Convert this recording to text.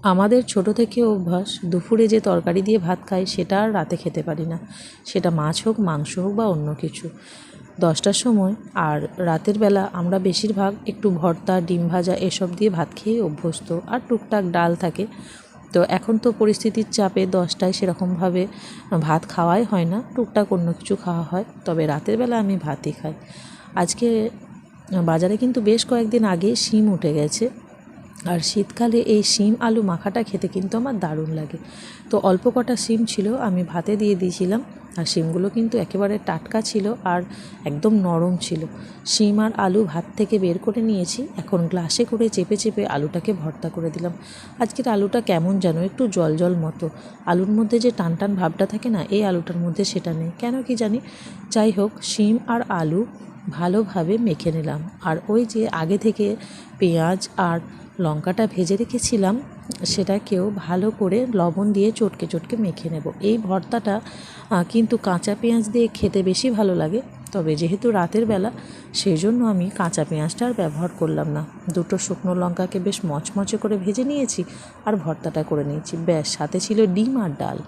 আমাদের ছোট থেকে অভ্যাস দুপুরে যে তরকারি দিয়ে ভাত খাই সেটা আর রাতে খেতে পারি না, সেটা মাছ হোক, মাংস হোক বা অন্য কিছু। 10টার সময় আর রাতের বেলা আমরা বেশিরভাগ একটু ভর্তা, ডিম ভাজা এসব দিয়ে ভাত খেয়ে অভ্যস্ত, আর টুকটাক ডাল থাকে। তো এখন তো পরিস্থিতির চাপে 10টায় সেরকমভাবে ভাত খাওয়াই হয় না, টুকটাক অন্য কিছু খাওয়া হয়, তবে রাতের বেলা আমি ভাতই খাই। আজকে বাজারে কিন্তু বেশ কয়েকদিন আগে শিম উঠে গেছে, আর শীতকালে এই শিম আলু মাখাটা খেতে কিন্তু আমার দারুণ লাগে। তো অল্প কটা শিম ছিল, আমি ভাতে দিয়ে দিয়েছিলাম, আর শিমগুলো কিন্তু একেবারে টাটকা ছিল আর একদম নরম ছিল। শিম আর আলু ভাত থেকে বের করে নিয়েছি, এখন গ্লাসে করে চেপে চেপে আলুটাকে ভর্তা করে দিলাম। আজকের আলুটা কেমন যেন একটু জল জল মতো, আলুর মধ্যে যে টান টান ভাবটা থাকে না, এই আলুটার মধ্যে সেটা নেই, কেন কি জানি। যাই হোক, শিম আর আলু ভালোভাবে মেখে নিলাম, আর ওই যে আগে থেকে পেঁয়াজ আর লঙ্কাটা ভেজে রেখেছিলাম সেটাকেও ভালো করে লবণ দিয়ে চটকে চটকে মেখে নেব। এই ভর্তাটা কিন্তু কাঁচা পেঁয়াজ দিয়ে খেতে বেশি ভালো লাগে, তবে যেহেতু রাতের বেলা সেই জন্য আমি কাঁচা পেঁয়াজটা আর ব্যবহার করলাম না। দুটো শুকনো লঙ্কাকে বেশ মচমচে করে ভেজে নিয়েছি আর ভর্তাটা করে নিয়েছি, ব্যাস, সাথে ছিল ডিম আর ডাল।